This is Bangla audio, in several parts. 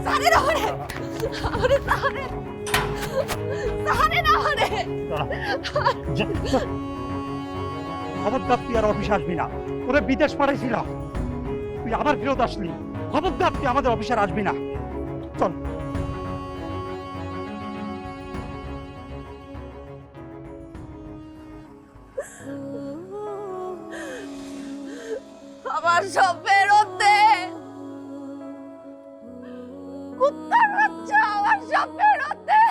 ছাড়েন আমারে আমারে ছাড়েন ছাড়েন আমারে খবরদার তুই আর অফিসে আসবি না, তোরে বিদেশ পাঠাইছিলাম, তুই আবার ফেরত আসলি, খবরদার তুই আমাদের অফিসে আর আসবি না। চল। আমার সব ফেরত দে কুত্তার বাচ্চা, আমার সব ফেরত দে।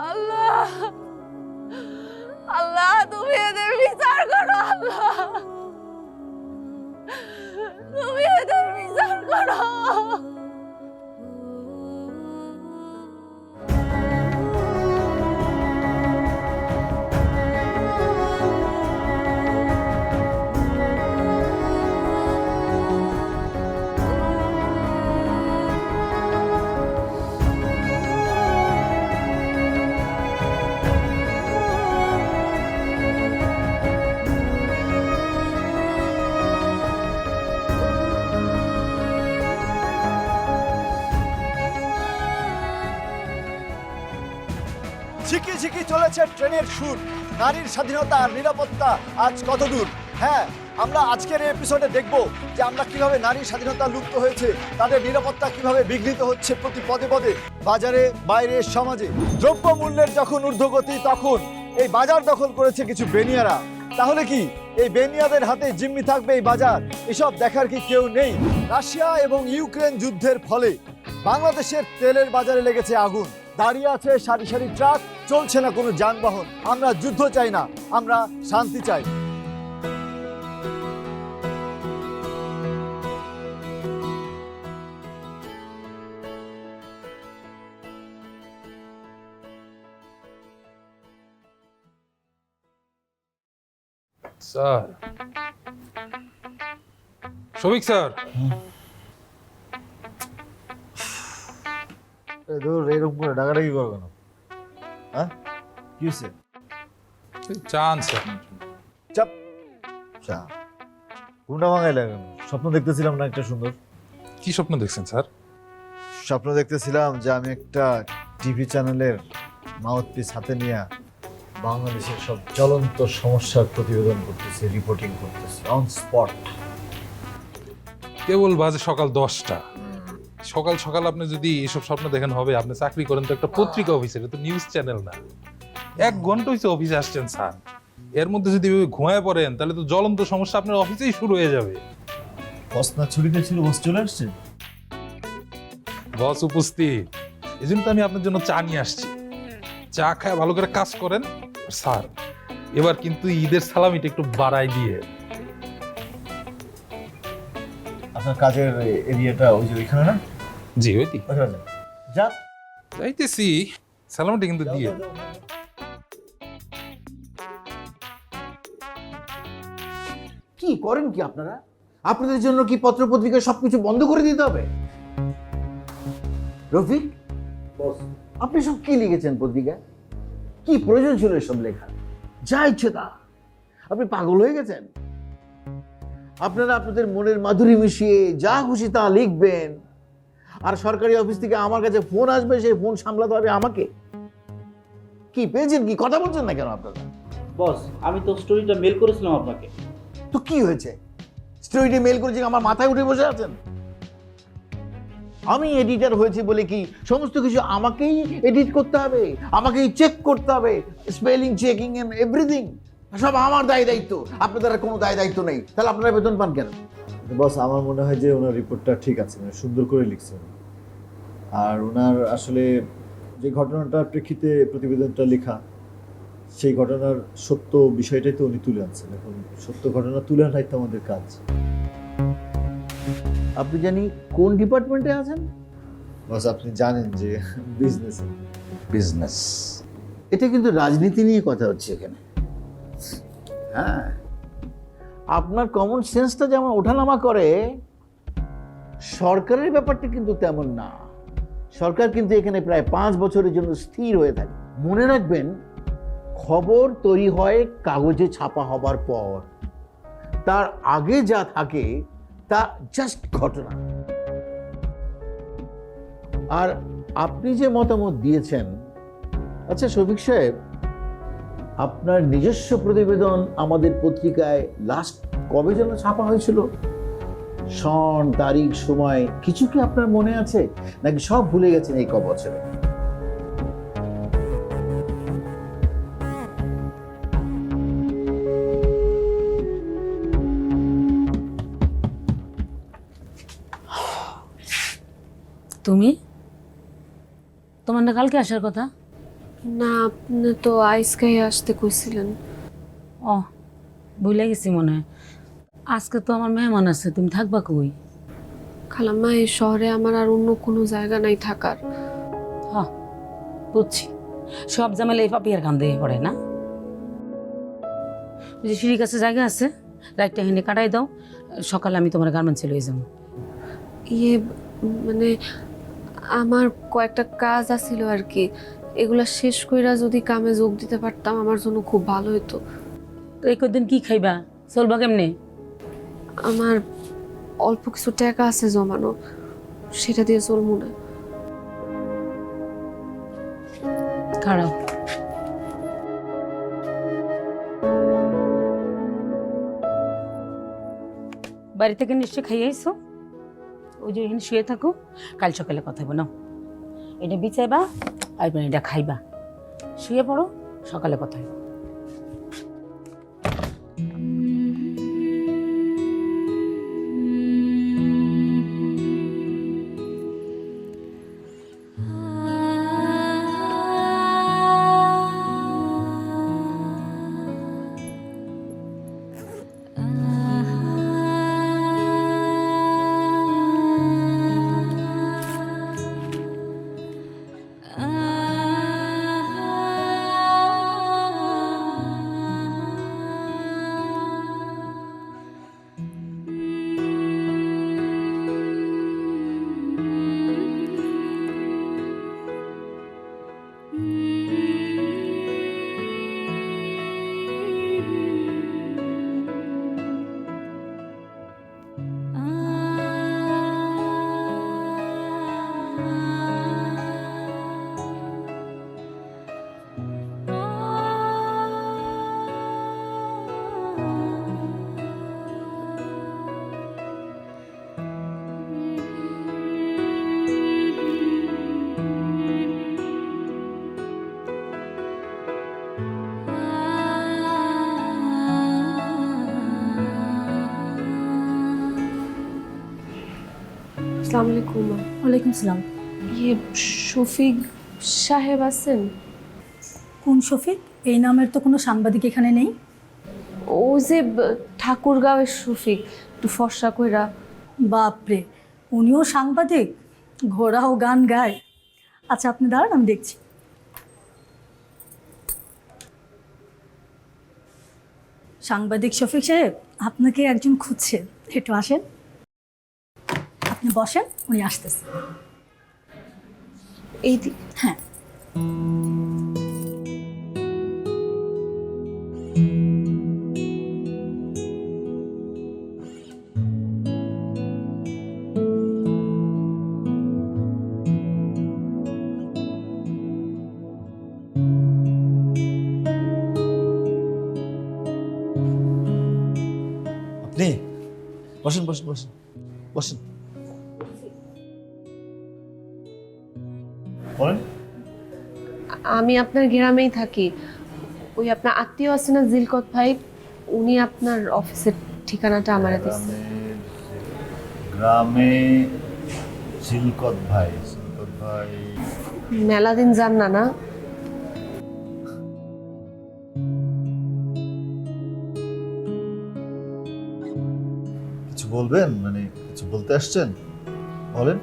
আল্লাহ আল্লাহ তুমি এদের বিচার করো, আল্লাহ তুমি এদের বিচার করো। ঝিকি ঝিকি চলেছে ট্রেনের সুর। নারীর স্বাধীনতা আর নিরাপত্তা আজ কত দূর? হ্যাঁ, আমরা আজকের এই এপিসোডে দেখব যে আমরা কিভাবে নারীর স্বাধীনতা লুপ্ত হয়েছে, তাদের নিরাপত্তা কিভাবে বিঘ্নিত হচ্ছে প্রতি পদে পদে, বাজারে, বাইরে, সমাজে। দ্রব্য মূল্যের যখন ঊর্ধ্বগতি, তখন এই বাজার দখল করেছে কিছু বেনিয়ারা। তাহলে কি এই বেনিয়াদের হাতে জিম্মি থাকবে এই বাজার? এসব দেখার কি কেউ নেই? রাশিয়া এবং ইউক্রেন যুদ্ধের ফলে বাংলাদেশের তেলের বাজারে লেগেছে আগুন। দাঁড়িয়ে আছে সারি সারি ট্রাক, চলছে না কোনো যানবাহন। আমরা যুদ্ধ চাই না, আমরা শান্তি চাই। স্যার, শফিক স্যার, এরকম করে ডাকাডাকি করো কেন? হ্যাঁ, কি হয়েছে? চান স্যার। চাপ চা ঘুমটা ভাঙাই লাগেন। স্বপ্ন দেখতেছিলাম না একটা সুন্দর? কি স্বপ্ন দেখছেন স্যার? স্বপ্ন দেখতেছিলাম যে আমি একটা টিভি চ্যানেলের মাউথপিস হাতে নিয়ে বাংলাদেশের সব জ্বলন্ত সমস্যার প্রতিবেদন করতেছি, রিপোর্টিং করতেছি অন স্পট। কেবল বাজে সকাল 10টা। সকাল সকাল আপনি যদি এসব স্বপ্ন দেখেন হবে? আপনি চাকরি করেন তো একটা পত্রিকা অফিসে, এটা তো নিউজ চ্যানেল না। 1 ঘন্টা হয়েছে অফিসে আসছেন স্যার, এর মধ্যে যদি ঘুমায় পড়েন তাহলে তো জ্বলন্ত সমস্যা আপনার অফিসেই শুরু হয়ে যাবে। বস না ছুটিতে ছিল, বস চলে আসছে। বস উপস্থিত, এই জন্য তো আমি আপনার জন্য চা নিয়ে আসছি। চা খায় ভালো করে কাজ করেন। স্যার, এবার কিন্তু ঈদের সালামিটা একটু বাড়াই দিয়ে। আপনার কাজের এরিয়াটা ওই যে ওইখানে না? জি, ওইটি যা যাইতেছি, সালামিটা কিন্তু দিয়ে। কি করেন কি আপনারা? আপনাদের জন্য কি পত্র পত্রিকা সবকিছু বন্ধ করে দিতে হবে? রফিক, আপনি সব কি লিখেছেন পত্রিকায়? কি প্রয়োজন ছিল এসব লেখা? যা ইচ্ছে তা। আপনি পাগল হয়ে গেছেন? আপনারা আপনাদের মনের মাধুরী মিশিয়ে যা খুশি তা লিখবেন, আর সরকারি অফিস থেকে আমার কাছে ফোন আসবে, সেই ফোন সামলাতে হবে আমাকে। কি পেয়েছেন? কি কথা বলছেন না কেন আপনারা? বস, আমি তো স্টোরিটা মেল করেছিলাম আপনাকে। তো কি হয়েছে? স্টোরিতে মেল করেছি, আমার মাথায় উঠে বসে আছেন? আমি এডিটর হয়েছি বলে কি সমস্ত কিছু আমাকেই এডিট করতে হবে, আমাকেই চেক করতে হবে, স্পেলিং চেকিং এন্ড এভরিথিং সব আমার দায়িত্ব? আপনাদের আর কোনো দায়িত্ব নেই, তাহলে আপনারা বেতন পান কেন? বস, আমার মনে হয় যে ওনার রিপোর্টটা ঠিক আছে, মানে সুন্দর করে লিখছেন। আর ওনার আসলে যে ঘটনাটার প্রেক্ষিতে প্রতিবেদনটা লেখা, সেই ঘটনার সত্য বিষয়টাই তো উনি তুলে আনছেন। এখন সত্য ঘটনা তুলে আনাই তো আমাদের কাজ। আপনি জানি কোন ডিপার্টমেন্টে আছেন? বস, আপনি জানেন যে বিজনেসে। বিজনেস। এটা কিন্তু রাজনীতি নিয়ে কথা হচ্ছে এখানে। হ্যাঁ, আপনার কমন সেন্সটা যেমন ওঠানামা করে, সরকারের ব্যাপারটা কিন্তু তেমন না। সরকার কিন্তু এখানে প্রায় 5 বছরের জন্য স্থির হয়ে থাকে। মনে রাখবেন, খবর তৈরি হয় কাগজে ছাপা হবার পর, তার আগে যা থাকে তা জাস্ট ঘটনা। আর আপনি যে মতামত দিয়েছেন, আচ্ছা শফিক সাহেব, আপনার নিজস্ব প্রতিবেদন আমাদের পত্রিকায় লাস্ট কবে যেন ছাপা হয়েছিল? সন, তারিখ, সময় কিছু কি আপনার মনে আছে, নাকি সব ভুলে গেছেন এই কবছরে? তুমি তোমার না কালকে আসার কথা? না, আপনি তো আইসকাই আসতে কইছিলেন। ও, ভুলে গেছি মনে হয়। আজকে তো আমার মেহমান আছে, তুমি থাকবা কই? খালাম্মা, এই শহরে আমার আর অন্য কোনো জায়গা নাই থাকার। হ্যাঁ বুঝছি, সব ঝামেলা এই পাপিয়ার কান দিয়ে পড়ে না? ওই যে সিঁড়ির কাছে জায়গা আছে, রাইটটা হেনে কাটাই দাও, সকালে আমি তোমার গার্মেন্টসে লয়ে যাবো। ইয়ে মানে আমার কয়েকটা কাজ আছিল আর কি, এগুলা শেষ কইরা যদি কামে যোগ দিতে পারতাম আমার জন্য খুব ভালো হতো। তো এই কদিন কি খাইবা, চলবা কেমনে? আমার অল্প কিছু টাকা আছে জমানো, সেটা দিয়ে চলবো না। খারাপ বাড়ি থেকে নিশ্চয় খাইয়ে আইসো? ওই যে এখানে শুয়ে থাকো, কাল সকালে কথা হইব না। এটা বিছাইবা আর এটা খাইবা, শুয়ে পড়ো, সকালে কথা হইব। আসসালামু আলাইকুম। ওয়ালাইকুম সালাম। ইয়ে শফিক সাহেব আছেন? কোন শফিক? এই নামের তো কোনো সাংবাদিক এখানে নেই। ও যে ঠাকুরগাঁওয়ের শফিক, একটু ফর্সা কইরা। বাপরে, উনিও সাংবাদিক? ঘোড়াও গান গায়। আচ্ছা আপনি দাঁড়ান, আমি দেখছি। সাংবাদিক শফিক সাহেব, আপনাকে একজন খুঁজছে, একটু আসেন। আপনি বসেন, উনি আসতেছে। এই দিক। হ্যাঁ। আপনি বসেন বসেন বসেন বসেন। বলেন। আমি আপনার গ্রামেই থাকি। ওই আপনার আত্মীয় আছে না জিলকত ভাই, উনি আপনার অফিসের ঠিকানাটা আমারে দিচ্ছে। গ্রামে জিলকত ভাই মেলা দিন যান না না? কিছু বলবেন, মানে কিছু বলতে আসছেন? বলেন।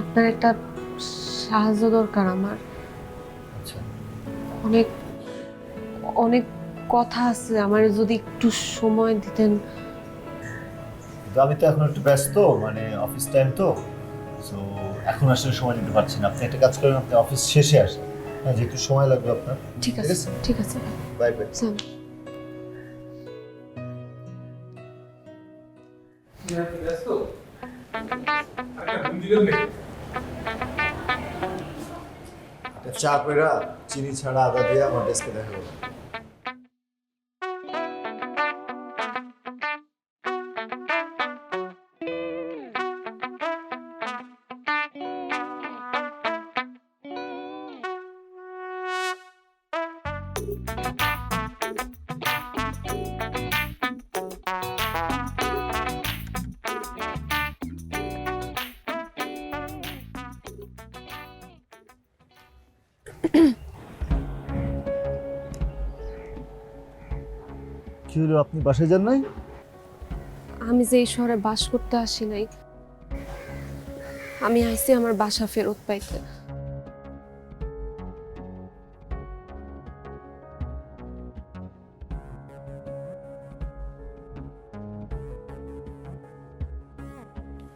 আপনার একটা সাহায্য দরকার আমার। আচ্ছা। অনেক অনেক কথা আছে, আমার যদি একটু সময় দিতেন। আমি তো এখন একটু ব্যস্ত, মানে অফিস টাইম তো, সো এখন আসলে সময় দিতে পারছি না। আপনি একটা কাজ করেন, আপনি অফিস শেষে আসেন, হ্যাঁ, যেহেতু সময় লাগবে আপনার। ঠিক আছে, ঠিক আছে। Bye bye. চা কইরা চিনি ছাড়া আদা দিয়ে আমার ডেস্কে দেখা করো। কি হলো, আপনি বাসায় যান নাই? আমি যে এই শহরে বাস করতে আসি নাই, আমি আইছি আমার বাসা ফেরত পাইতে।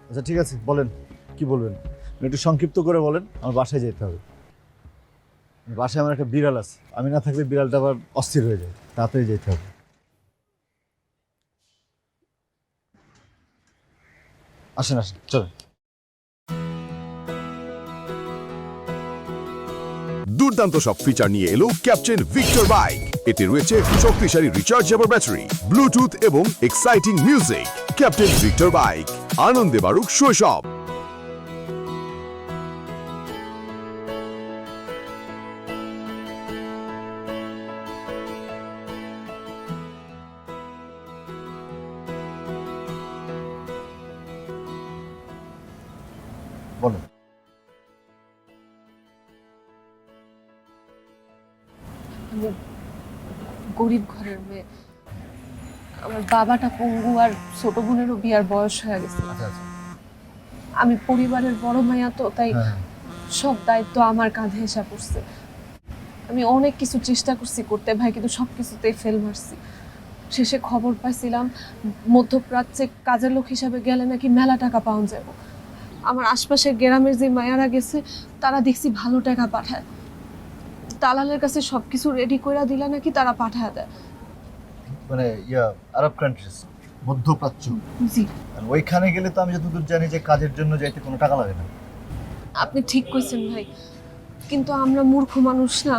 আচ্ছা ঠিক আছে, বলেন কি বলবেন, একটু সংক্ষিপ্ত করে বলেন। আমার বাসায় যেতে হবে। বাসায় আমার একটা বিড়াল আছে, আমি না থাকলে বিড়ালটা আবার অস্থির হয়ে যায়, তাড়াতাড়ি যেতে হবে। আসেন আসেন, চলেন। দুর্দান্ত সব ফিচার নিয়ে এলো ক্যাপ্টেন ভিক্টর বাইক। এতে রয়েছে শক্তিশালী রিচার্জেবল ব্যাটারি, ব্লুটুথ এবং exciting music. Captain Victor bike, আনন্দে বাড়ুক শৈশব। বলেন। আমি গরিব ঘরের মেয়ে, আমার বাবাটা পঙ্গু আর ছোট বোনেরও বিয়ার বয়স হয়ে গেছে। আমি পরিবারের বড় মাইয়া, তো তাই সব দায়িত্ব আমার কাঁধে এসে পড়ছে। আমি অনেক কিছু চেষ্টা করছি করতে ভাই, কিন্তু সব কিছুতেই ফেল মারছি। শেষে খবর পাইছিলাম মধ্যপ্রাচ্যে কাজের লোক হিসাবে গেলে নাকি মেলা টাকা পাওয়া যাবে। আমার আশপাশের গ্রামের যে মায়ারা গেছে তারা দেখছি ভালো টাকা পাঠায়। দালালের কাছে সবকিছু রেডি করে দিলে নাকি তারা পাঠায় দেয়। মানে আরব কান্ট্রিজ, মধ্যপ্রাচ্য। জি, আর ওইখানে গেলে তো আমি যতদূর জানি যে কাজের জন্য যাইতে কোনো টাকা লাগে না। আপনি ঠিক কইছেন ভাই, কিন্তু আমরা মূর্খ মানুষ না,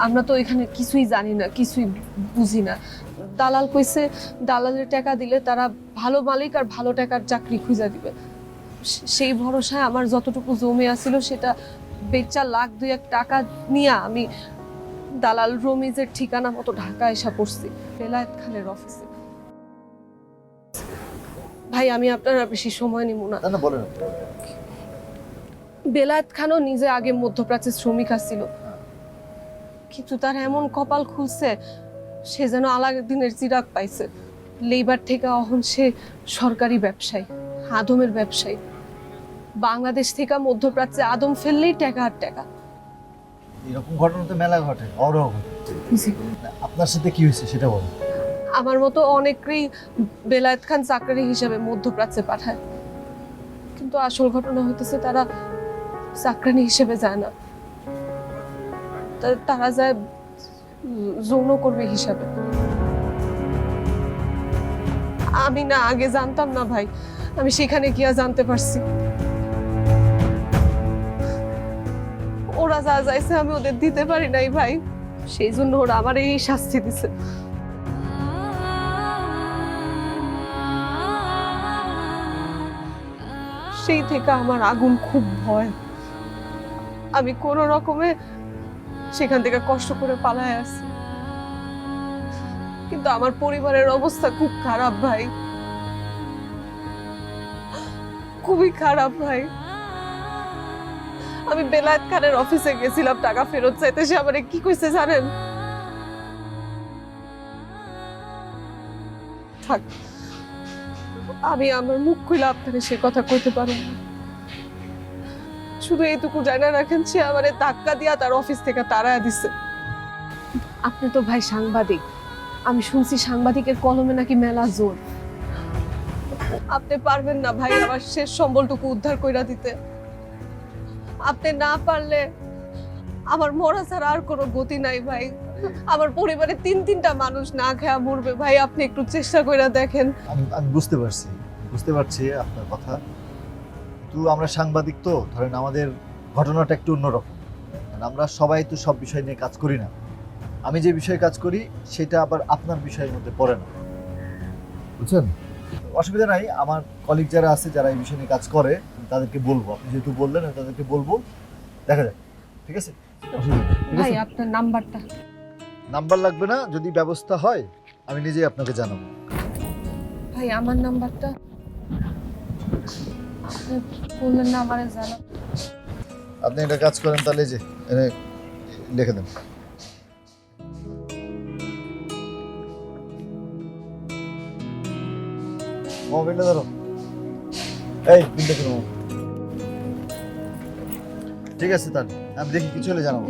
আমরা তো এখানে কিছুই জানি না, কিছুই বুঝি না। দালাল কইছে দালালের টাকা দিলে তারা ভালো মালিক আর ভালো টাকার চাকরি খুঁজে দিবে। সেই ভরসায় আমার যতটুকু জমি আছিল সেটা বেচা লাখ 2-1 টাকা নিয়ে আমি দালাল রমিজের ঠিকানা মতো ঢাকা এসে পড়ছি, বেলায়েত খানের অফিসে। ভাই আমি আপনার আর বেশি সময় নিব না। না বলেন। বেলায়েত খানও নিজে আগে মধ্যপ্রাচ্যের শ্রমিক ছিল, কিন্তু তার এমন কপাল খুলছে সে যেন আলাদিনের চিরাগ পাইছে। লেবার থেকে অহন সে সরকারি ব্যবসায়ী, আদমের ব্যবসায়ী। বাংলাদেশ থেকে মধ্যপ্রাচ্যে আদম ফেললেই টাকা আর টাকা। এরকম ঘটনা তো মেলা ঘটে, অরহ ঘটে। আপনার সাথে কি হয়েছে সেটা বলুন। আমার মতো অনেকেই বেলায়েত খান চাকরি হিসাবে মধ্যপ্রাচ্যে পাঠায়, কিন্তু আসল ঘটনা হইতেছে তারা চাকরানি হিসেবে যায় না, তারা যায় যৌনকর্মী হিসাবে। আমি না আগে জানতাম না ভাই, আমি সেখানে গিয়া জানতে পারছি। ওরা যা চাইছে আমি ওদের দিতে পারি নাই ভাই, সেই জন্য ওরা আমার এই শাস্তি দিছে। সেই থেকে আমার আগুন খুব ভয়। আমি কোনো রকমে সেখান থেকে কষ্ট করে পালায় আসি, কিন্তু আমার পরিবারের অবস্থা খুব খারাপ ভাই, খুবই খারাপ ভাই। আমি বেলায়েত খানের অফিসে গেছিলাম টাকা ফেরত চাইতে, সে আমারে কি কইছে জানেন? থাক, আমি আমার মুখ খুলে আপনাকে সে কথা কইতে পারব না। শুধু এইটুকু জানা রাখেন, সে আমারে ধাক্কা দিয়া তার অফিস থেকে তাড়ায় দিছে। আপনি তো ভাই সাংবাদিক, আমি শুনছি সাংবাদিকের কলমে নাকি মেলা জোর। আপনি পারবেন না ভাই আমার শেষ সম্বলটুকু উদ্ধার কইরা দিতে? আপনি না পারলে আমার মরা ছাড়া আর কোনো গতি নাই ভাই। আমার পরিবারে 3-3টা মানুষ না খেয়া মরবে ভাই, আপনি একটু চেষ্টা কইরা দেখেন। আমি বুঝতে পারছি, বুঝতে পারছি আপনার কথা, কিন্তু আমরা সাংবাদিক তো, ধরেন আমাদের ঘটনাটা একটু অন্যরকম। কারণ আমরা সবাই তো সব বিষয় নিয়ে কাজ করি না। আমি যে বিষয়ে কাজ করি সেটা আবার আপনার বিষয়ের মধ্যে পড়ে না, বুঝছেন? অসুবিধা নাই, আমার কলিগ যারা আছে যারা এই বিষয় নিয়ে কাজ করে তাদেরকে বলবো। আপনি যেহেতু বললেন আমি তাদেরকে বলবো, দেখা যাক। ঠিক আছে? অসুবিধা নেই, ঠিক ভাই আছে? আপনার নাম্বারটা। নাম্বার লাগবে না, যদি ব্যবস্থা হয় আমি নিজেই আপনাকে জানাবো। ভাই আমার নাম্বারটা আপনি বললেন না আমারে জানা। আপনি একটা কাজ করেন তাহলে, যে এনে লিখে দেন। মোবাইলটা ধরো, এই বিলটা করো। ঠিক আছে, তাহলে আমি দেখি কিছু হলে জানাবো।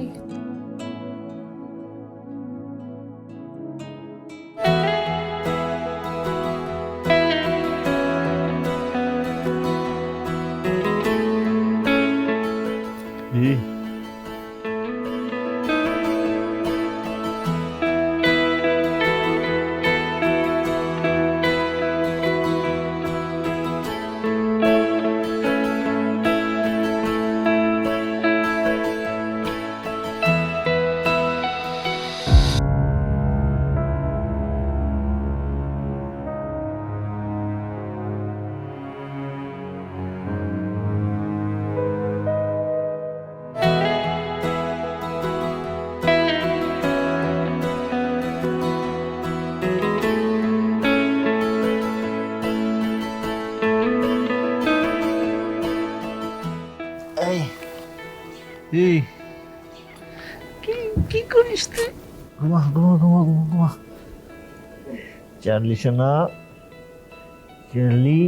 এই কি করিস তুই? ঘুমা ঘুমা ঘুমা ঘুমা ঘুমা। চার্লি সোনা, চার্লি।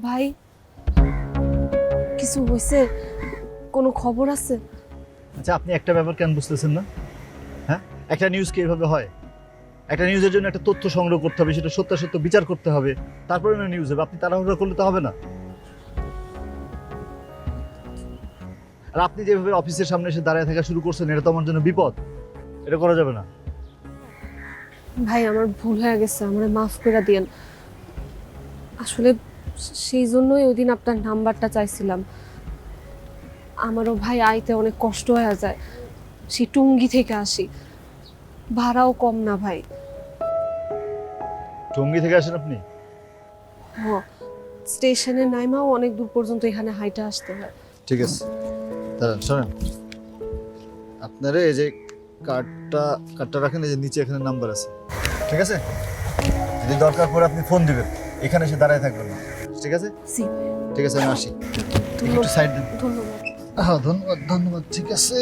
ভাই কিছু হয়েছে? কোনো খবর আছে? আচ্ছা, আপনি একটা ব্যাপার কেন বুঝতেছেন না? হ্যাঁ, একটা নিউজ কি এভাবে হয়? একটা নিউজের জন্য একটা তথ্য সংগ্রহ করতে হবে, সেটা সত্যাসত্য বিচার করতে হবে, তারপরে না নিউজ হবে। আপনি তাড়াহুড়ো করলে তো হবে না। আর আপনি যেভাবে অফিসের সামনে এসে দাঁড়িয়ে থাকা শুরু করছেন, এটা তো আমার জন্য বিপদ। এটা করা যাবে না। ভাই আমার ভুল হয়ে গেছে, আমারে মাফ করে দিয়েন। আসলে সেই জন্যই ওই দিন আপনার নাম্বারটা চাইছিলাম। আমারও ভাই আইতে অনেক কষ্ট হয়ে যায়, সেই টুঙ্গি থেকে আসি, ভাড়াও কম না ভাই। টঙ্গী থেকে আসেন আপনি? হ, স্টেশনে নাইমাও অনেক দূর পর্যন্ত এখানে হাইটা আসতে হয়। ঠিক আছে, দাঁড়ান, শোনেন। আপনারা এই যে কার্ডটা রাখেন, এই যে নিচে এখানে নাম্বার আছে, ঠিক আছে? যদি দরকার পড়ে আপনি ফোন দিবেন, এখানে এসে দাঁড়ায় থাকবেন না, ঠিক আছে? জি ঠিক আছে, আমি আসি। একটু সাইড দেন। ধন্যবাদ। হ্যাঁ, ধন্যবাদ ধন্যবাদ, ঠিক আছে।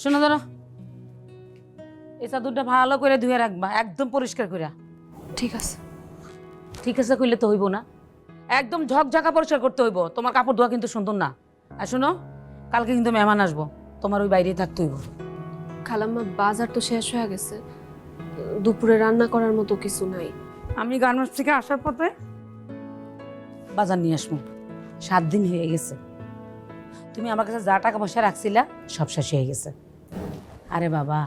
শোনো ধরো, এই চাদরটা ভালো করে ধুয়ে রাখবা, একদম পরিষ্কার করে। ঠিক আছে। ঠিক আছে কইলে তো হইব না, একদম ঝকঝকা পরিষ্কার করতে হইব। তোমার কাপড় ধোয়া কিন্তু সুন্দর না। আর শোনো, কালকে কিন্তু মেহমান আসবো, তোমার ওই বাইরেই থাকতে হইব। খালাম্মা বাজার তো শেষ হয়ে গেছে, দুপুরে রান্না করার মতো কিছু নাই। আমি গার্মেন্টস থেকে আসার পথে বাজার নিয়ে আসবো। 7 দিন হয়ে গেছে, তুমি আমার কাছে যা টাকা পয়সা রাখছিলা সব শেষ হয়ে গেছে। আরে বাবা,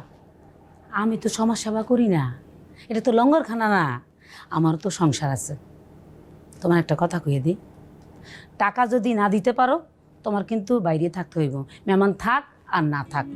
আমি তো সমাজ সেবা করি না, এটা তো লঙ্গরখানা না, আমার তো সংসার আছে। তোমার একটা কথা কইয়ে দিই, টাকা যদি না দিতে পারো তোমার কিন্তু বাইরে থাকতে হইব, মেহমান থাক আর না থাক।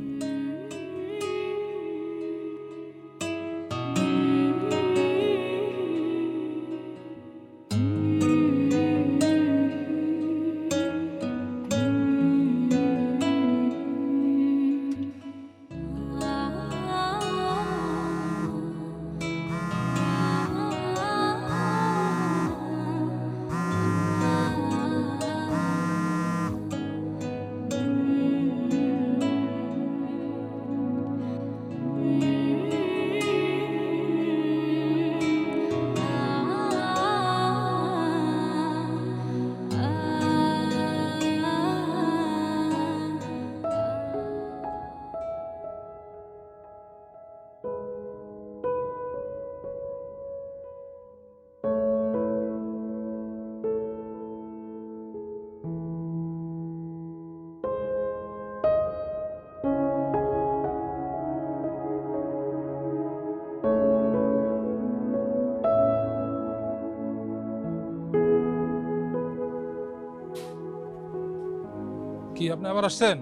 কি আপনি আবার আসছেন?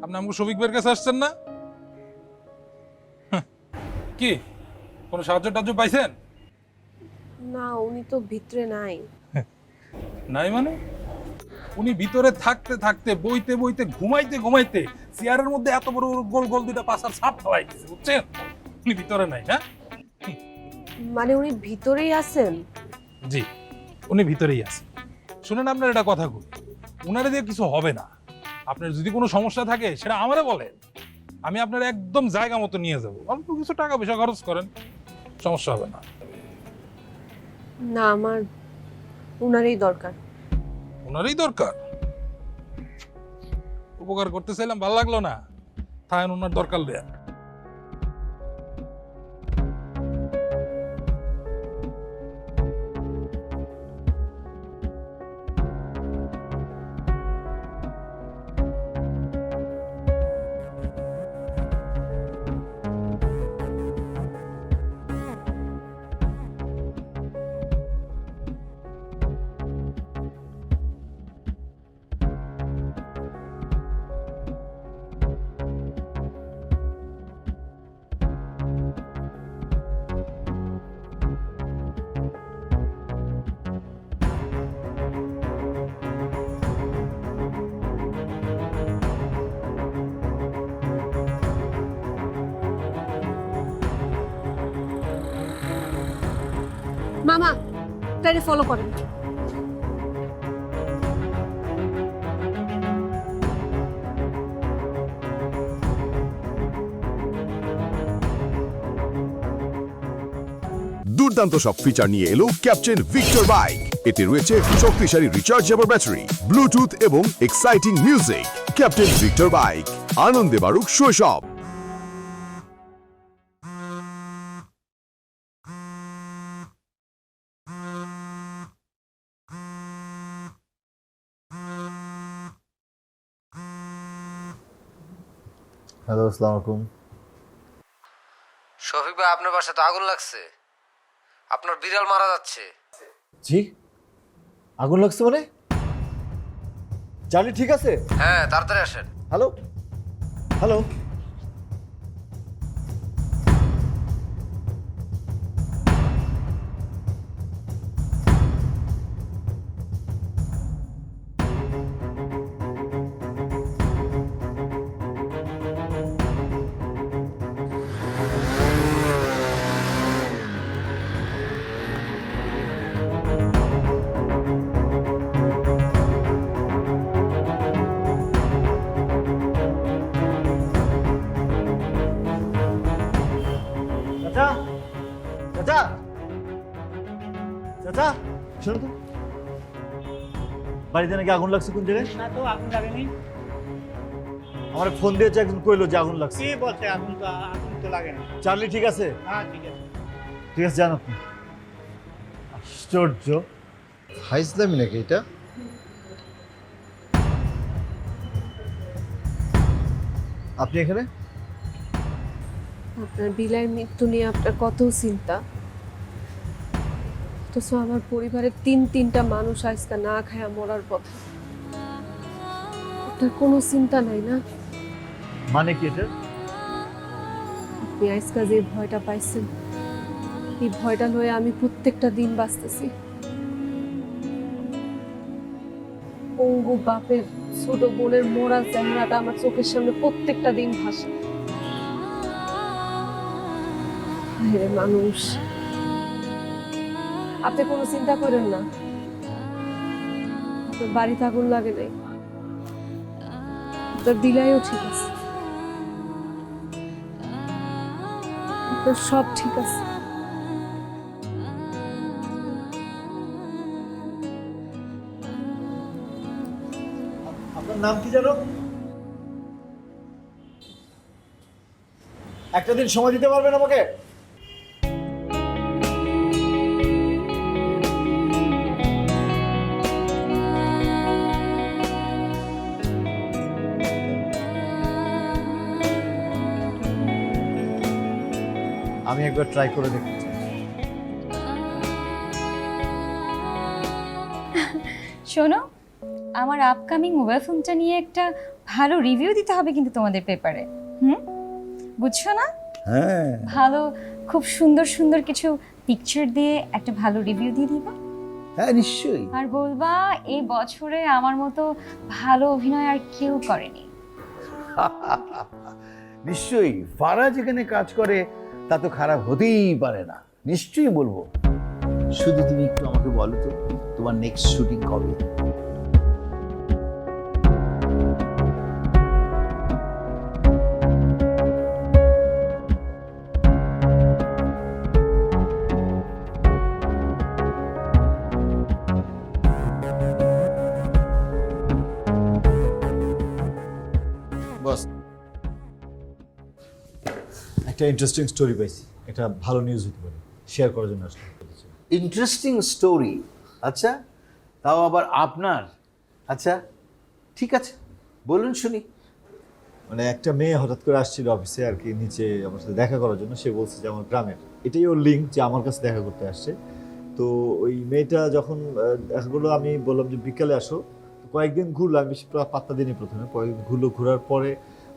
আপনি আমাকে শফিক ভাইয়ের কাছে আসছেন না? কি কোনো সাহায্য টাহায্য পাইছেন? না, উনি তো ভিতরে নাই। নাই মানে? উনি ভিতরে থাকতে থাকতে বইতে বইতে ঘুমাইতে ঘুমাইতে চেয়ারের মধ্যে এত বড় গোল গোল দুইটা পাশার ছাপ ফেলাই দিয়েছে, বুঝছেন? উনি ভিতরে নাই না? মানে উনি ভিতরেই আছেন? জি, উনি ভিতরেই আছে। শুনেন, আপনার এটা কথা কই, উনারে দিয়ে কিছু হবে না। আপনার যদি কোনো সমস্যা থাকে সেটা আমারে বলেন, আমি আপনার একদম জায়গা মতো নিয়ে যাব। অল্প কিছু টাকা পয়সা খরচ করেন, সমস্যা হবে না। না, আমার উনারই দরকার। ওনারই দরকার? উপকার করতে চাইলাম, ভালো লাগলো না, থাকেন ওনার দরকার দেয়া। মামা, তাইলে ফলো করেন। দুর্দান্ত সব ফিচার নিয়ে এলো ক্যাপ্টেন ভিক্টর বাইক। এতে রয়েছে শক্তিশালী রিচার্জেবল ব্যাটারি, ব্লুটুথ এবং exciting music. Captain Victor bike, আনন্দে বাড়ুক শৈশব। হ্যালো, আসসালামু আলাইকুম। শফিক ভাই, আপনার বাসায় তো আগুন লাগছে, আপনার বিড়াল মারা যাচ্ছে। জি, আগুন লাগছে মানে? চার্লি ঠিক আছে? হ্যাঁ, তাড়াতাড়ি আসেন। হ্যালো হ্যালো, চাচা চাচা চাচা, শোনো তো, বাড়িতে নাকি আগুন লাগছে। কোন জায়গায়? না তো, আগুন লাগেনি। আমার ফোন দিয়েছে একজন, কইলো যে আগুন লাগছে। কি বলছে? আগুন তো লাগে না। চার্লি ঠিক আছে? হ্যাঁ, ঠিক আছে। ঠিক আছে, জান আপনি। আশ্চর্য, হাইজলামি নাকি এটা? আপনি এখানে? আপনার বিলাইয়ের মৃত্যু নিয়ে আপনার কত চিন্তা, অথচ আমার পরিবারের তিনটা মানুষ আজকে না খায়া মরার পথে। আপনার কোনো চিন্তা নাই না? মানে কি এটা? আপনি আজকে যে ভয়টা পাইছেন, এই ভয়টা লয়ে আমি প্রত্যেকটা দিন বাঁচতেছি। পঙ্গু বাপের ছোট বোনের মোড়া চেহারাটা আমার চোখের সামনে প্রত্যেকটা দিন ভাসে। হায়রে মানুষ, আপনি কোনো চিন্তা করেন না, আপনার বাড়িতে আগুন লাগে নাই, আপনার দিলাইও ঠিক আছে, আপনার সব ঠিক আছে। আপনার নাম কি জানো? একটা দিন সময় দিতে পারবেন আমাকে? আমি একবার ট্রাই করে দেখতে চাই। শোনো, আমার আপকামিং মোবাইল ফোনটা নিয়ে একটা ভালো রিভিউ দিতে হবে কিন্তু তোমাদের পেপারে। বুঝছো না? হ্যাঁ ভালো, খুব সুন্দর সুন্দর কিছু পিকচার দিয়ে একটা ভালো রিভিউ দিয়ে দিবা। হ্যাঁ নিশ্চয়ই। আর বলবা এই বছরে আমার মতো ভালো অভিনয় আর কেউ করেনি। নিশ্চয়ই, ফারা যেখানে কাজ করে তা তো খারাপ হতেই পারে না। নিশ্চয়ই বলবো। শুধু তুমি একটু আমাকে বলো তো, তোমার নেক্সট শুটিং কবে? বস, একটা ইন্টারেস্টিং স্টোরি পাইছি, একটা ভালো নিউজ হতে পারে, শেয়ার করার জন্য আসলে। Interesting story? আচ্ছা, তাও আবার আপনার? আচ্ছা ঠিক আছে, বলুন শুনি। মানে একটা মেয়ে হঠাৎ করে আসছিল অফিসে আর কি, নিচে আমার সাথে দেখা করার জন্য। সে বলছে যে আমার গ্রামের, এটাই ওর লিঙ্ক যে আমার কাছে দেখা করতে আসছে। তো ওই মেয়েটা যখন দেখা করলো, আমি বললাম যে বিকালে আসো। তো কয়েকদিন ঘুরলো, আমি বেশি পাত্তা দিইনি প্রথমে। কয়েকদিন ঘুরলো, ঘোরার পরে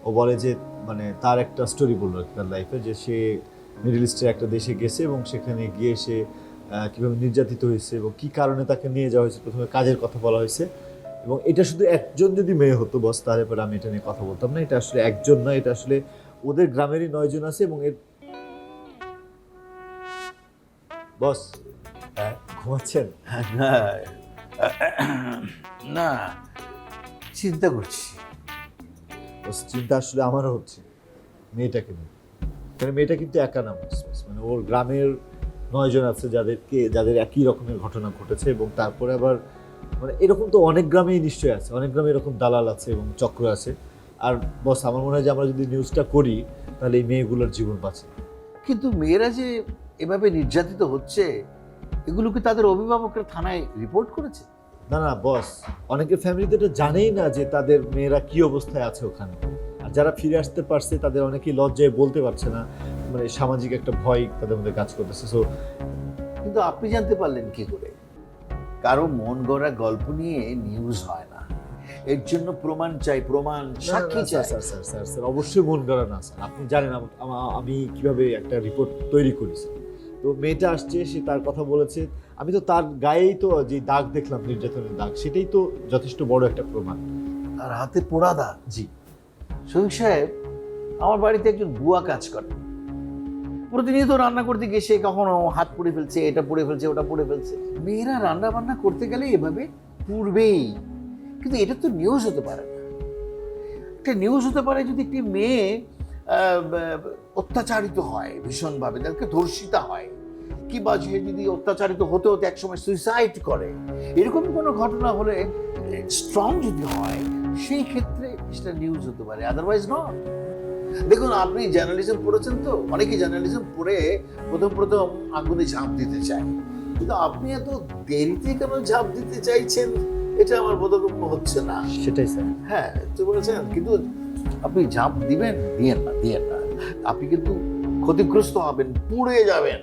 ও বলে যে মানে তার একটা স্টোরি বললো আর কি তার লাইফে, যে সে মিডল ইস্টের একটা দেশে গেছে এবং সেখানে গিয়ে সে কীভাবে নির্যাতিত হয়েছে এবং কী কারণে তাকে নিয়ে যাওয়া হয়েছে। প্রথমে কাজের কথা বলা হয়েছে, এবং এটা শুধু একজন যদি মেয়ে হতো বস, তাহলে পরে আমি এটা নিয়ে কথা বলতাম না। এটা আসলে একজন নয়, এটা আসলে ওদের গ্রামেরই 9 জন আছে। এবং এর বস ঘুমাচ্ছেন? না না, চিন্তা করছি। বস চিন্তা আসলে আমারও হচ্ছে মেয়েটাকে নিয়ে। কারণ মেয়েটা কিন্তু একা না বস, মানে ওর গ্রামের 9 জন আছে যাদের একই রকমের ঘটনা ঘটেছে। এবং তারপরে আবার মানে এরকম তো অনেক গ্রামেই নিশ্চয়ই আছে, অনেক গ্রামে এরকম দালাল আছে এবং চক্র আছে। আর বস আমার মনে হয় যে আমরা যদি নিউজটা করি তাহলে এই মেয়েগুলোর জীবন বাঁচে। কিন্তু মেয়েরা যে এভাবে নির্যাতিত হচ্ছে, এগুলো কি তাদের অভিভাবকরা থানায় রিপোর্ট করেছে? না না বস, অনেকের ফ্যামিলিতে এটা জানেই না যে তাদের মেয়েরা কি অবস্থায় আছে ওখানে। আর যারা ফিরে আসতে পারছে তাদের অনেকেই লজ্জায় বলতে পারছে না, মানে সামাজিক একটা ভয় তাদের মধ্যে কাজ করতেছে। সো কিন্তু আপনি জানতে পারলেন কি করে? কারো মন গড়া গল্প নিয়ে নিউজ হয় না, এর জন্য প্রমাণ চাই, প্রমাণ, সাক্ষী চাই। স্যার অবশ্যই মন গড়া না স্যার। আপনি জানেন আমি কিভাবে একটা রিপোর্ট তৈরি করেছি। তো মেয়েটা আসছে, সে তার কথা বলেছে, আমি তো তার গায়েই তো যে দাগ দেখলাম, নির্যাতনের দাগ, সেটাই তো যথেষ্ট বড় একটা প্রমাণ। তার হাতে পোড়া দাগ? জি শফিক সাহেব, আমার বাড়িতে একজন বুয়া কাজ করে। প্রতিনিয়ত রান্না করতে গিয়ে সে কখনো হাত পুড়ে ফেলছে, এটা পুড়ে ফেলছে, ওটা পুড়ে ফেলছে। মেয়েরা রান্না বান্না করতে গেলে এভাবে পুড়বেই। কিন্তু এটা তো নিউজ হতে পারে না। একটা নিউজ হতে পারে যদি একটি মেয়ে অত্যাচারিত হয় ভীষণভাবে, তাকে ধর্ষিতা হয়, কিংবা সে যদি অত্যাচারিত হতে হতে একসময় সুইসাইড করে, এরকম কোনো ঘটনা হলে স্ট্রং যদি হয়, সেই ক্ষেত্রে সেটা নিউজ হতে পারে, আদারওয়াইজ নট। দেখুন, আপনি জার্নালিজম পড়েছেন, তো অনেকে জার্নালিজম পড়ে প্রথম আগুনে ঝাঁপ দিতে চায়, কিন্তু আপনি এত দেরিতে কেন ঝাঁপ দিতে চাইছেন, এটা আমার বোধগম্য হচ্ছে না। সেটাই স্যার। হ্যাঁ তো বলেছেন, কিন্তু আপনি ঝাঁপ দিবেন, দিয়েন না, আপনি কিন্তু ক্ষতিগ্রস্ত হবেন, পুড়ে যাবেন।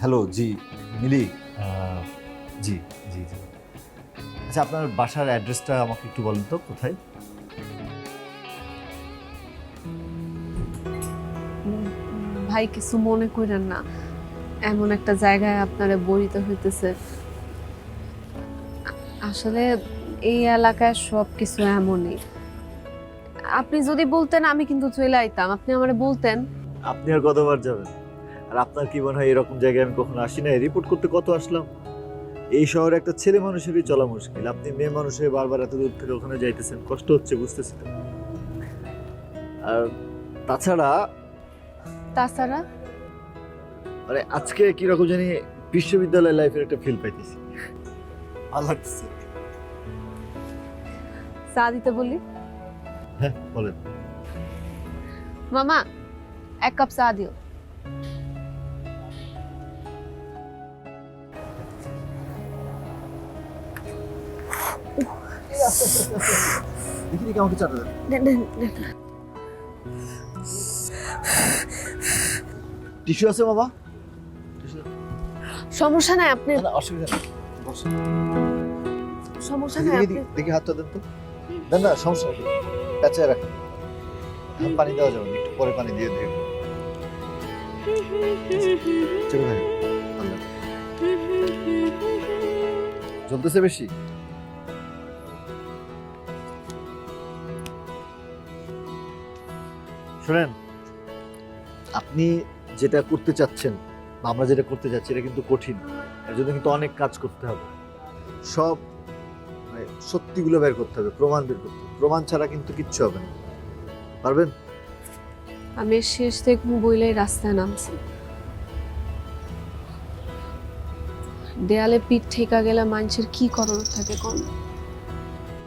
হ্যালো, জি মিলি। জি জি জি আচ্ছা, আপনার বাসার অ্যাড্রেসটা আমাকে একটু বলেন তো, কোথায়? ভাই কিছু মনে করেন না, এমন একটা জায়গায় আপনারা বরিতে হইতেছে। আসলে এই এলাকায় সব কিছু এমনই। আপনি যদি বলতেন আমি কিন্তু চলে আইতাম, আপনি আমারে বলতেন। আপনি আর কতবার যাবেন? আর আপনার কি মনে হয় এরকম জায়গায় আমি কখনো আসি না? রিপোর্ট করতে কত আসলাম। এই শহরে একটা ছেলে মানুষেরই চলা মুশকিল, আপনি মেয়ে মানুষের বারবার এত দূর থেকে ওখানে যাইতেছেন, কষ্ট হচ্ছে, বুঝতেছি তো। আর তাছাড়া তাছাড়া মানে আজকে কিরকম জানি বিশ্ববিদ্যালয় লাইফের একটা ফিল পাইতেছি, ভালো লাগতেছে। চা দিতে বলি? হ্যাঁ বলেন। মামা 1 কাপ চা দিও। দেখি দেখি আমাকে চাটা দেন। টিস্যু আছে মামা? সমস্যা নাই, আপনি না, অসুবিধা নেই, বসেন। সমস্যা দেখি নাই, দেখি আপনি দেখি হাতটা দেন তো। দেন না, সমস্যা নেই, প্যাঁচায় রাখেন। পানি দেওয়া যাবে না, একটু পরে পানি দিয়ে দেবেন। চলো ভাই, আল্লাহ। জ্বলতেছে বেশি? শোনেন, আপনি যেটা করতে চাচ্ছেন বা আমরা যেটা করতে চাচ্ছি এটা কিন্তু কঠিন। এর জন্য কিন্তু অনেক কাজ করতে হবে। সব সত্যিগুলো বের করতে হবে, প্রমাণ বের করতে হবে। প্রমাণ ছাড়া কিন্তু কিচ্ছু হবে না। পারবেন? আমি শেষ দেখবো বইলেই রাস্তায় নামছি। দেয়ালে পিঠ ঠেকা গেলে মানুষের কি করণীয় থাকে কোন?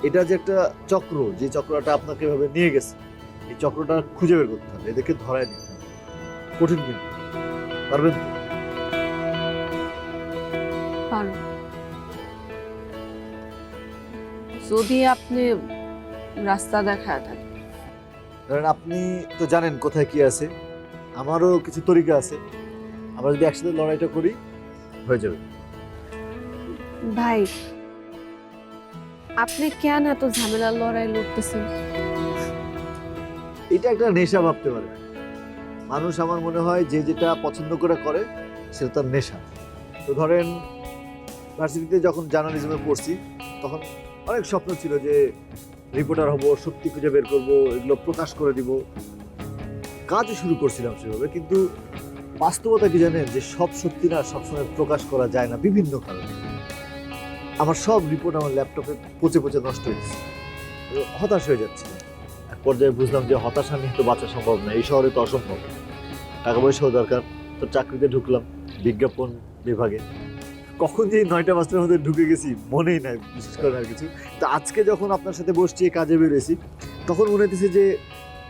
এটা যে একটা চক্র, যে চক্রটা আপনাকে এভাবে নিয়ে গেছে, এই চক্রটা খুঁজে বের করতে হবে, এদেরকে ধরায় দিতে হবে। কঠিন কিন্তু। পারবেন তো? পারো। যদি আপনি রাস্তা দেখায় দেন। ধরেন আপনি তো জানেন কোথায় কি আছে, আমারও কিছু তরিকা আছে। আমরা যদি একসাথে লড়াইটা করি হয়ে যাবে। ভাই, আপনি কেন এত ঝামেলার লড়াই লড়তেছেন? এটা একটা নেশা ভাবতে পারে মানুষ। আমার মনে হয় যে যেটা পছন্দ করে করে সেটা তার নেশা। তো ধরেন ভার্সিটিতে যখন জার্নালিজমে পড়ছি তখন অনেক স্বপ্ন ছিল যে রিপোর্টার হব, সত্যি খুঁজে বের করব, এগুলো প্রকাশ করে দিব। কাজও শুরু করছিলাম সেভাবে, কিন্তু বাস্তবতা কি জানেন যে সব সত্যি না সবসময় প্রকাশ করা যায় না বিভিন্ন কারণে। আমার সব রিপোর্ট আমার ল্যাপটপে পচে পচে নষ্ট হয়ে গেছে, হতাশ হয়ে যাচ্ছে। এক পর্যায়ে বুঝলাম যে হতাশা নিয়ে তো বাঁচা সম্ভব না, এই শহরে তো অসম্ভব। টাকা পয়সাও দরকার, তো চাকরিতে ঢুকলাম বিজ্ঞাপন বিভাগে। কখন যে 9টা 5টার মধ্যে ঢুকে গেছি মনেই নাই, বিশেষ করে আর কিছু। তো আজকে যখন আপনার সাথে বসছি কাজে বেরোয়েছি তখন মনে হইতেছে যে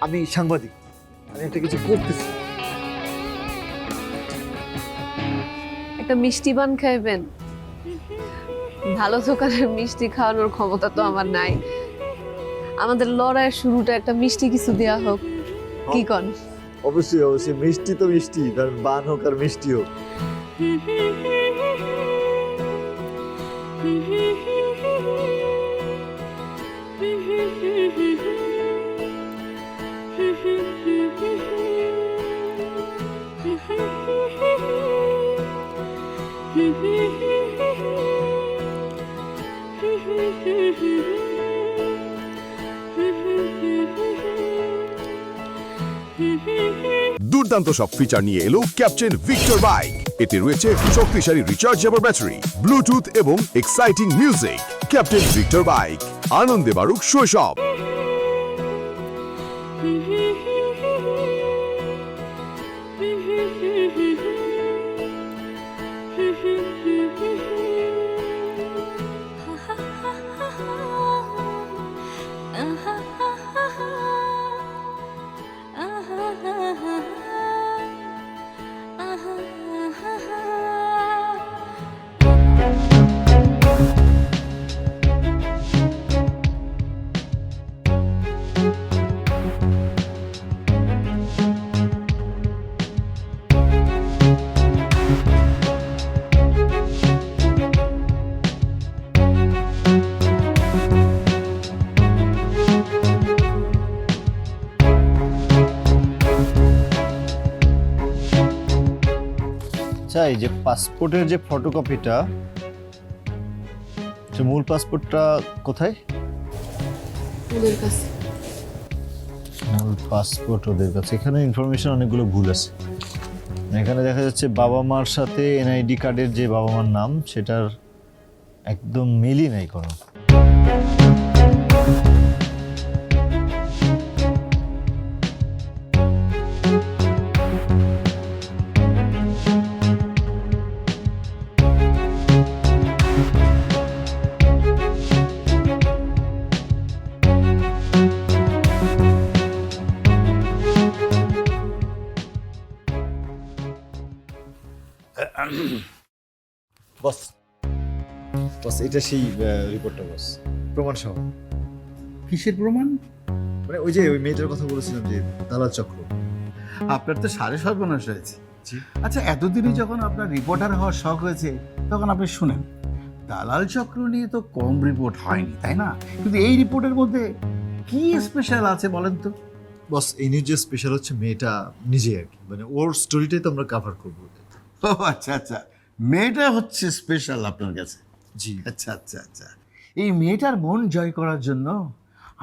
আমি সাংবাদিক, আমি একটা কিছু করতেছি। একটা মিষ্টি পান খাইবেন? ভালো দোকানের মিষ্টি খাওয়ানোর ক্ষমতা তো আমার নাই। আমাদের লড়াইয়ের শুরুটা একটা মিষ্টি কিছু দেয়া হোক, কি কন? অবশ্যই অবশ্যই, মিষ্টি তো মিষ্টি, ধরেন বান হোক আর মিষ্টি হোক। দুর্দান্ত সব ফিচার নিয়ে এলো ক্যাপ্টেন ভিক্টর বাইক। এতে রয়েছে শক্তিশালী রিচার্জেবল ব্যাটারি, ব্লুটুথ এবং exciting music. Captain Victor bike, আনন্দে বাড়ুক শৈশব। চাই যে পাসপোর্টের যে ফটোকপিটা, মূল পাসপোর্টটা কোথায়? ওদের কাছে। মূল পাসপোর্ট ওদের কাছে। এখানে ইনফরমেশন অনেকগুলো ভুল আছে। এখানে দেখা যাচ্ছে বাবা মার সাথে এনআইডি কার্ডের যে বাবা মার নাম সেটার একদম মিলই নাই কোনো। এটা সেই রিপোর্টটা বস, প্রমাণ সহ। কিসের প্রমাণ? মানে ওই যে ওই মেয়েটার কথা বলেছিলাম যে দালাল চক্র। আপনার তো সাড়ে সর্বনাশ হয়েছে। জি। আচ্ছা, এতদিনই যখন আপনার রিপোর্টার হওয়ার শখ হয়েছে তখন আপনি শুনেন, দালাল চক্র নিয়ে তো কম রিপোর্ট হয়নি, তাই না? কিন্তু এই রিপোর্টের মধ্যে কি স্পেশাল আছে বলেন তো? বস এই নিউজ যে স্পেশাল হচ্ছে মেয়েটা নিজে আর কি, মানে ওর স্টোরিটাই তো আমরা কভার করবো। ও আচ্ছা আচ্ছা, মেয়েটা হচ্ছে স্পেশাল আপনার কাছে। জি। আচ্ছা আচ্ছা আচ্ছা, এই মেয়েটার মন জয় করার জন্য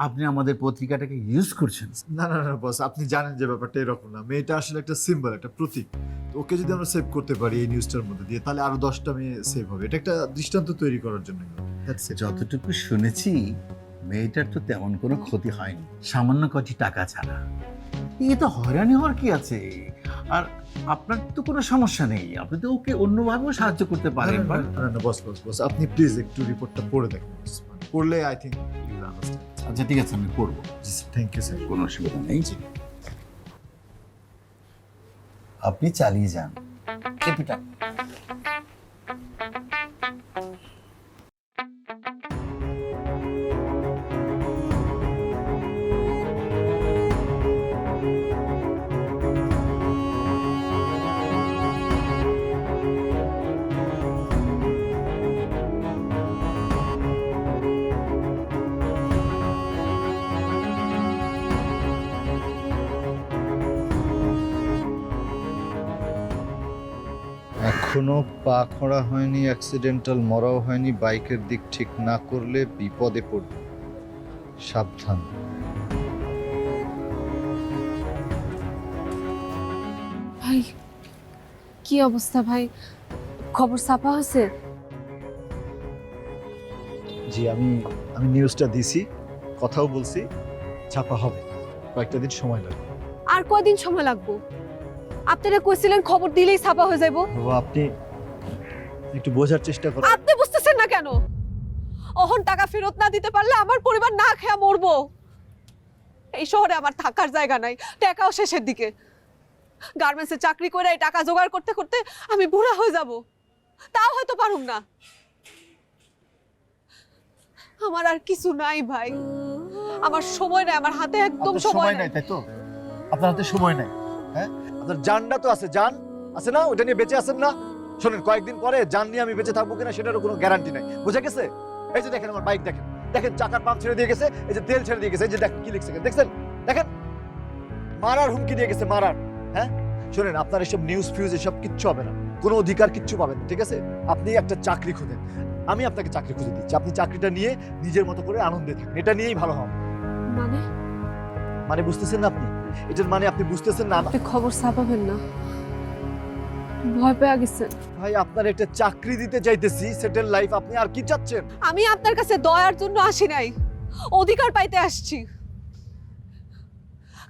আপনি আমাদের পত্রিকাটাকে ইউজ করছেন। না না না বস, আপনি জানেন যে ব্যাপারটা এরকম না। মেয়েটা আসলে একটা সিম্বল, একটা প্রতীক। তো ওকে যদি আমরা সেভ করতে পারি এই নিউজটার মধ্যে দিয়ে, তাহলে আরো 10টা মেয়ে সেভ হবে। এটা একটা দৃষ্টান্ত তৈরি করার জন্য। যতটুকু শুনেছি মেয়েটার তো তেমন কোনো ক্ষতি হয়নি, সামান্য কটি টাকা ছাড়া। এ তো হয়রানি হওয়ার কি আছে? আর আপনার তো কোনো সমস্যা নেই, আপনি তো ওকে অন্যভাবেও সাহায্য করতে পারেন। না না বস বস বস, আপনি প্লিজ একটু রিপোর্টটা পড়ে দেখুন। পড়লে I think you will understand. আচ্ছা ঠিক আছে, আমি করবো। জি স্যার, থ্যাংক ইউ স্যার। কোনো অসুবিধা নেই। আপনি চালিয়ে যান। ক্যাপিটাল। এখনো পা খড়া হয়নি, অ্যাক্সিডেন্টাল মরাও হয়নি, বাইকের দিক ঠিক না করলে বিপদে পড়বে, সাবধান। ভাই কি অবস্থা ভাই, খবর ছাপা হয়েছে? জি, আমি নিউজটা দিছি, কথাও বলছি, ছাপা হবে, কয়েকটা দিন সময় লাগবে। আর কয়দিন সময় লাগবে? আপনারা কইছিলেন খবর দিলেই ছাপা হয়ে যাইব। বাবা আপনি একটু বোঝার চেষ্টা করুন। আপনি বুঝতেছেন না কেন? অহন টাকা ফেরত না দিতে পারলে আমার পরিবার না খেয়ে মরবো। এই শহরে আমার থাকার জায়গা নাই, টাকাও শেষের দিকে। গার্মেন্টসে চাকরি করে এই টাকা জোগাড় করতে করতে আমি বুড়া হয়ে যাব, তাও হয়তো পারুম না। আমার আর কিছু নাই ভাই, আমার সময় নাই, আমার হাতে একদম সময় নাই। তাই তো? আপনার হাতে সময় নাই? হ্যাঁ, আপনার জানটা তো আছে, জান আছে না? ওটা নিয়ে বেঁচে আছেন না? শোনেন, কয়েকদিন পরে জান নিয়ে আমি বেঁচে থাকবো কিনা সেটারও কোনো গ্যারান্টি নাই, বুঝা গেছে? এই যে দেখেন আমার বাইক, দেখেন দেখেন চাকার পাম্প ছেড়ে দিয়ে গেছে, এই যে তেল ছেড়ে দিয়ে গেছে, এই যে দেখেন কি লিখছে, দেখছেন? দেখেন মারার হুমকি দিয়ে গেছে, মারার। হ্যাঁ শোনেন, আপনার এসব নিউজ ফিউজ এসব কিচ্ছু হবে না, কোনো অধিকার কিচ্ছু পাবেন না, ঠিক আছে? আপনি একটা চাকরি খুঁজেন, আমি আপনাকে চাকরি খুঁজে দিচ্ছি, আপনি চাকরিটা নিয়ে নিজের মতো করে আনন্দে থাকেন, এটা নিয়েই ভালো হবে। মানে মানে বুঝতেছেন না আপনি? এটার মানে আপনি বুঝতেছেন না? আপনি খবর ছাপাবেন না, ভয় পেয়ে গেছেন। ভাই আপনার একটা চাকরি দিতে চাইতেছি, সেটেল লাইফ, আপনি আর কি চাচ্ছেন? আমি আপনার কাছে দয়ার জন্য আসি নাই, অধিকার পাইতে আসছি।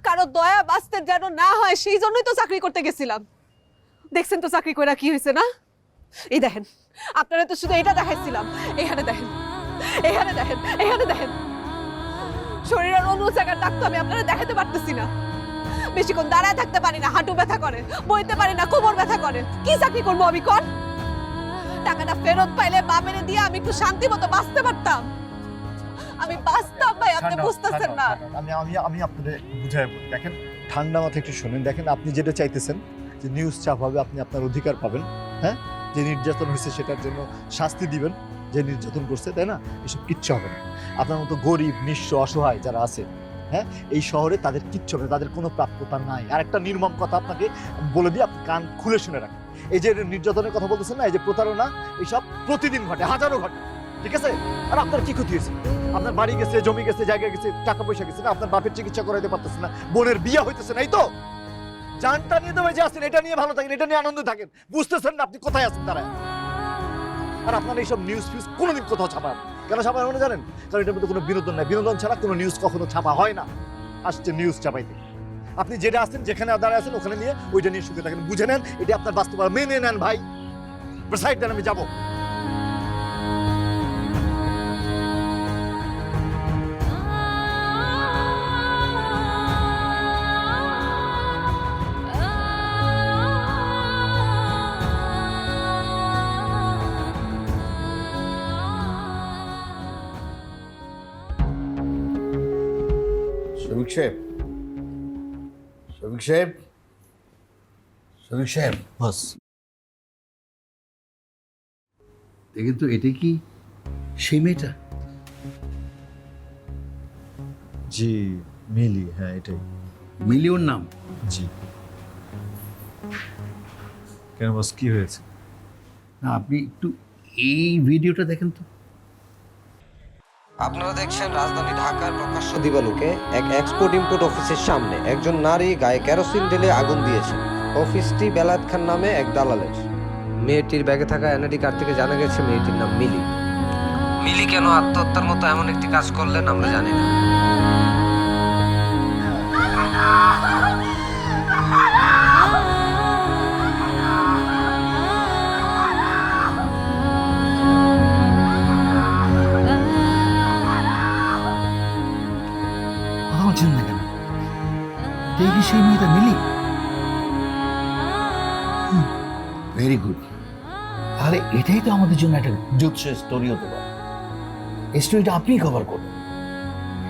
কারো দয়া বাঁচতে যেন না হয় সেই জন্যই তো চাকরি করতে গেছিলাম। দেখছেন তো চাকরি করে কি হয়েছে না? এই দেখেন, আপনারা তো শুধু এটা দেখাইছিলাম, এখানে দেখেন, এখানে দেখেন, এখানে দেখেন, শরীরের অন্য জায়গার ডাক্তার আমি আপনারা দেখাতে পারতেছি না। বেশিক্ষণ দাঁড়ায় থাকতে পারি না, হাঁটু ব্যথা করে, বইতে পারি না, কোমর ব্যথা করে। কি চাকরি করবো আমি কর? টাকাটা ফেরত পাইলে বাপেরে দিয়ে আমি একটু শান্তি মতো বাঁচতে পারতাম, আমি বাঁচতাম ভাই, আপনি বুঝতেছেন না। আমি আমি আমি আপনাদের বুঝাই বলি, দেখেন ঠান্ডা মাথায় একটু শুনেন। দেখেন আপনি যেটা চাইতেছেন যে নিউজ চাপ হবে, আপনি আপনার অধিকার পাবেন, হ্যাঁ, যে নির্যাতন হয়েছে সেটার জন্য শাস্তি দিবেন, যে নির্যাতন করছে, তাই না? এসব কিচ্ছু হবে না। আপনার মতো গরিব নিঃস্ব অসহায় যারা আছে, হ্যাঁ, এই শহরে তাদের কিচ্ছু হবে না, তাদের কোনো প্রাপ্যতা নাই। আর একটা নির্মম কথা আপনাকে বলে দিয়ে আপনি কান খুলে শুনে রাখেন, এই যে নির্যাতনের কথা বলতেছেন না, এই যে প্রতারণা, এইসব প্রতিদিন ঘটে, হাজারো ঘটে, ঠিক আছে? আর আপনার কি ক্ষতি হয়েছে? আপনার বাড়ি গেছে, জমি গেছে, জায়গা গেছে, টাকা পয়সা গেছে না, আপনার বাপের চিকিৎসা করাইতে পারতেছে না, বোনের বিয়ে হইতেছে না, এই তো? জানটা নিয়ে তো বেঁচে আসছেন, এটা নিয়ে ভালো থাকেন, এটা নিয়ে আনন্দ থাকেন, বুঝতেছেন না আপনি কোথায় আছেন দাঁড়ায়? আর আপনার এইসব নিউজ ফিউজ কোনোদিন কোথাও ছাপা হবে না। কেন ছাপা হবে না জানেন? কারণ এটার মধ্যে কোনো বিনোদন নাই, বিনোদন ছাড়া কোনো নিউজ কখনো ছাপা হয় না। আসছে নিউজ চাপাইতে, আপনি যেটা আছেন, যেখানে দাঁড়ায় আছেন, ওখানে নিয়ে ওইটা নিয়ে সুখে থাকেন, বুঝে নেন, এটা আপনার বাস্তবতা, মেনে নেন ভাই। সাইড দেন, আমি যাবো। শফিক সাহেব, শফিক সাহেব, শফিক সাহেব, বস দেখেন তো এটা কি সেই মেয়েটা? জি মিলি, হ্যাঁ এটাই। মিলি ওর নাম? জি। কেন বস, কি হয়েছে? না, আপনি একটু এই ভিডিওটা দেখেন তো। আপনারা দেখছেন রাজধানী ঢাকার প্রকাশ্য দিবালোকে এক এক্সপোর্ট ইম্পোর্ট অফিসের সামনে একজন নারী গায়ে কেরোসিন ঢেলে আগুন দিয়েছেন। অফিসটি বেলায়েত খান নামে এক দালালের। মেয়েটির ব্যাগে থাকা এনআইডি কার্ড থেকে জানা গেছে মেয়েটির নাম মিলি। মিলি কেন আত্মহত্যার মতো এমন একটি কাজ করলেন আমরা জানি না। কথা বলছেন না কেন? দেখি সেই মেয়েটা মিলি। Very good. তাহলে এটাই তো আমাদের জন্য একটা জুৎস স্টোরি হতে পারে। এই স্টোরিটা আপনিই কভার করবেন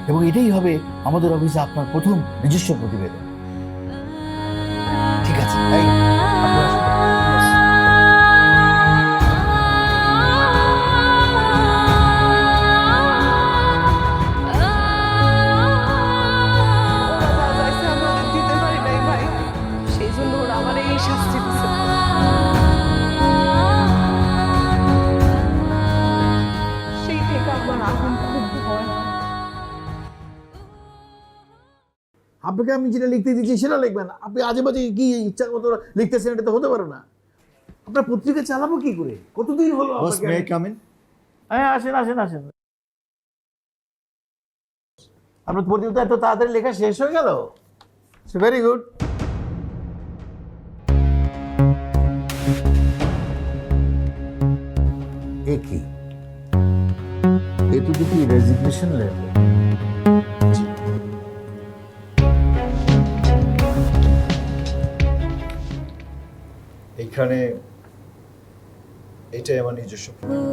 এবং এটাই হবে আমাদের অফিসে আপনার প্রথম নিজস্ব প্রতিবেদন। ঠিক আছে, এই আপনি আসুন। দিতে পারি নাই ভাই, সেই জন্য ওরা আমার এই শাস্তি দিচ্ছে। সেই থেকে আমার আগুন খুব ভয়। আপনাকে আমি যেটা লিখতে দিচ্ছি সেটা লিখবেন। আপনি আজে বাজে কি ইচ্ছা মতো লিখতেছেন, এটা তো হতে পারে না। আপনার পত্রিকা চালাবো কি করে? কতদিন হলো বস আপনাকে মে আমি- কাম ইন? হ্যাঁ, আসেন আসেন আসেন। আপনার পত্রিকা এত তাড়াতাড়ি লেখা শেষ হয়ে গেল? Very good. এ কি? এ তো দেখি রেজিগনেশন লেটার। এইখানে এটাই আমার নিজস্ব প্রোডাক্ট।